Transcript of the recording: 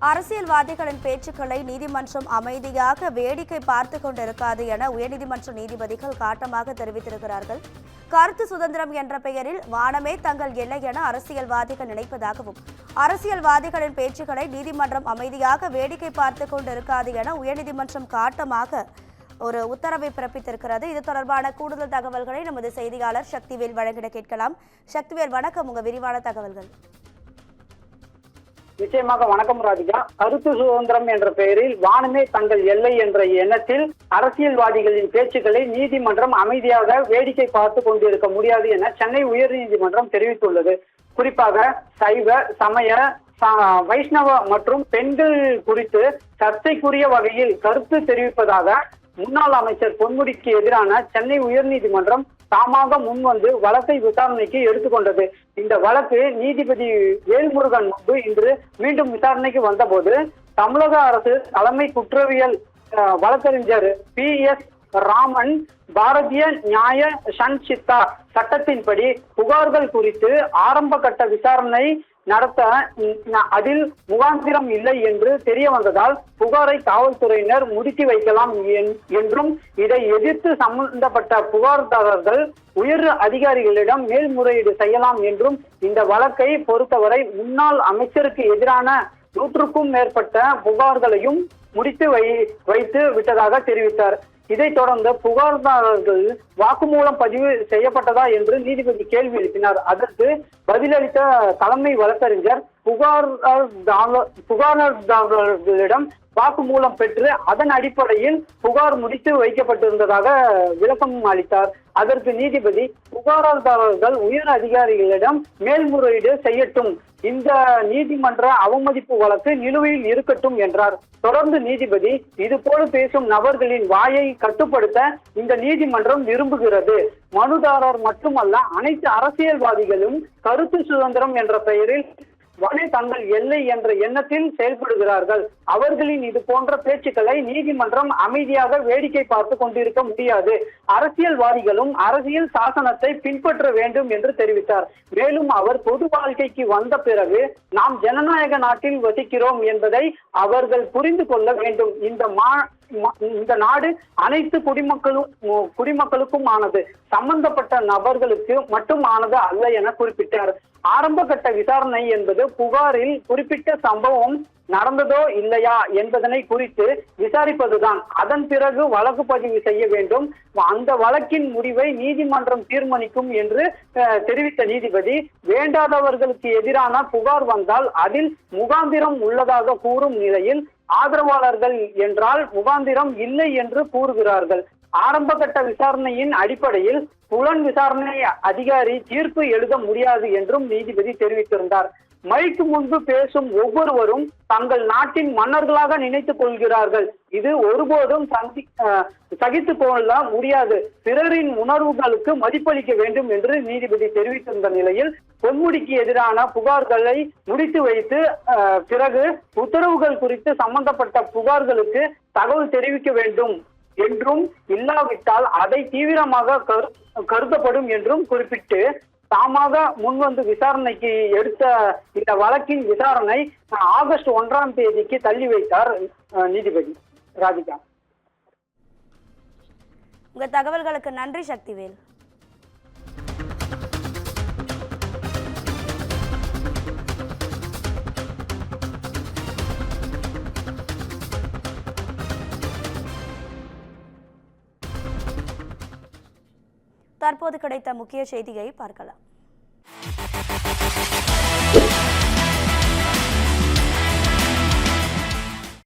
அரசியல்வாதிகளின் பேச்சுக்களை நீதிமன்றம் அமைதியாக வேடிக்கை பார்த்துக் கொண்டிருக்காது என உயர்நீதிமன்ற நீதிபதிகள் காட்டமாக தெரிவித்திருக்கிறார்கள். கருத்து சுதந்திரம் என்ற பெயரில் வானமே தங்கள் எல்லை என அரசியல்வாதிகள் நினைப்பதாகவும், அரசியல்வாதிகளின் பேச்சுக்களை நீதிமன்றம் அமைதியாக வேடிக்கை பார்த்துக் கொண்டிருக்காது என உயர்நீதிமன்றம் காட்டமாக ஒரு உத்தரவை பிறப்பித்திருக்கிறது. இது தொடர்பான கூடுதல் தகவல்களை நமது செய்தியாளர் சக்திவேல் வழங்கிட கேட்கலாம். சக்திவேல், வணக்கம். உங்க விரிவான தகவல்கள். நிச்சயமாக வணக்கம் ராதிகா. கருத்து சுதந்திரம் என்ற பெயரில் வானமே தங்கள் எல்லை என்ற எண்ணத்தில் அரசியல்வாதிகளின் பேச்சுக்களை நீதிமன்றம் அமைதியாக வேடிக்கை பார்த்து கொண்டிருக்க முடியாது என சென்னை உயர்நீதிமன்றம் தெரிவித்துள்ளது. குறிப்பாக சைவ, சமய, வைஷ்ணவ மற்றும் பெண்கள் குறித்து சர்ச்சைக்குரிய வகையில் கருத்து தெரிவிப்பதாக முன்னாள் அமைச்சர் பொன்முடிக்கு எதிரான சென்னை உயர்நீதிமன்றம் தாமாக முன்வந்து வழக்கை விசாரணைக்கு எடுத்துக்கொண்டது. இந்த வழக்கு நீதிபதி வேல்முருகன் முன்பு இன்று மீண்டும் விசாரணைக்கு வந்தபோது தமிழக அரசு தலைமை குற்றவியல் வழக்கறிஞர் PS ராமன் பாரதிய நியாய சன்சித்தா சட்டத்தின்படி புகார்கள் குறித்து ஆரம்ப கட்ட விசாரணை நடத்த அதில் முகாந்திரம் இல்லை என்று தெரிய வந்ததால் புகாரை காவல்துறையினர் முடுக்கி வைக்கலாம் என்றும் இதை எதிர்த்து சம்பந்தப்பட்ட புகார்தாரர்கள் உயர் அதிகாரிகளிடம் மேல்முறையீடு செய்யலாம் என்றும் இந்த வழக்கை பொறுத்தவரை முன்னாள் அமைச்சருக்கு எதிரான 100க்கும் மேற்பட்ட புகார்களையும் முடித்து வைத்து விட்டதாக தெரிவித்தார். இதைத் தொடர்ந்து புகார்தாரர்கள் வாக்குமூலம் பதிவு செய்யப்பட்டதா என்று நீதிபதி கேள்வி எழுப்பினார். அதற்கு பதிலளித்த தலைமை வழக்கறிஞர் புகார்தாரர்களிடம் வாக்குமூலம் பெற்று அதன் அடிப்படையில் புகார் முடித்து வைக்கப்பட்டிருந்ததாக விளக்கம் அளித்தார். அதற்கு நீதிபதி புகார்தாரர்கள் உயர் அதிகாரிகளிடம் மேல்முறையீடு செய்யட்டும், இந்த நீதிமன்ற அவமதிப்பு வழக்கு நிலுவையில் இருக்கட்டும் என்றார். தொடர்ந்து நீதிபதி இதுபோல பேசும் நபர்களின் வாயை கட்டுப்படுத்த இந்த நீதிமன்றம் விரும்புகிறது. மனுதாரர் மட்டுமல்ல, அனைத்து அரசியல்வாதிகளும் கருத்து சுதந்திரம் என்ற பெயரில் வனே தங்கள் எல்லை என்ற எண்ணத்தில் செயல்படுகிறார்கள். அவர்களின் இது போன்ற பேச்சுக்களை நீதிமன்றம் அமைதியாக வேடிக்கை பார்த்து கொண்டிருக்க முடியாது. அரசியல்வாதிகளும் அரசியல் சாசனத்தை பின்பற்ற வேண்டும் என்று தெரிவித்தார். மேலும் அவர் பொது வாழ்க்கைக்கு வந்த பிறகு நாம் ஜனநாயக நாட்டில் வசிக்கிறோம் என்பதை அவர்கள் புரிந்து கொள்ள வேண்டும். இந்த நாடு அனைத்து குடிமக்களுக்கும் ஆனது, சம்பந்தப்பட்ட நபர்களுக்கு மட்டும் ஆனது அல்ல என குறிப்பிட்டார். ஆரம்ப கட்ட விசாரணை என்பது புகாரில் குறிப்பிட்ட சம்பவம் நடந்ததோ இல்லையா என்பதனை குறித்து விசாரிப்பதுதான். அதன் பிறகு வழக்கு பதிவு செய்ய வேண்டும். அந்த வழக்கின் முடிவை நீதிமன்றம் தீர்மானிக்கும் என்று தெரிவித்த நீதிபதி, வேண்டாதவர்களுக்கு எதிரான புகார் வந்தால் அதில் முகாந்திரம் உள்ளதாக கூறும் நிலையில் ஆதரவாளர்கள் என்றால் முகாந்திரம் இல்லை என்று கூறுகிறார்கள். ஆரம்ப கட்ட விசாரணையின் அடிப்படையில் புலன் விசாரணை அதிகாரி தீர்ப்பு எழுத முடியாது என்றும் நீதிபதி தெரிவித்திருந்தார். மைக்கு முன்பு பேசும் ஒவ்வொருவரும் தங்கள் நாட்டின் மன்னர்களாக நினைத்துக் கொள்கிறார்கள். இது ஒருபோதும் சகித்துக் கொள்ள முடியாது. பிறரின் உணர்வுகளுக்கு மதிப்பளிக்க வேண்டும் என்று நீதிபதி தெரிவித்திருந்த நிலையில் பொன்முடிக்கு எதிரான புகார்களை முடித்து வைத்து பிறகு உத்தரவுகள் குறித்து சம்பந்தப்பட்ட புகார்களுக்கு தகவல் தெரிவிக்க வேண்டும் என்றும், இல்லாவிட்டால் அதை தீவிரமாக கருதப்படும் என்றும் குறிப்பிட்டு தாமாக முன்வந்து விசாரணைக்கு எடுத்த இந்த வழக்கின் விசாரணை ஆகஸ்ட் 1ஆம் தேதிக்கு தள்ளி வைத்தார் நீதிபதி. ராதிகா, உங்க தகவல்களுக்கு நன்றி சக்திவேல். தற்போது கிடைத்த முக்கிய செய்தியை பார்க்கலாம்.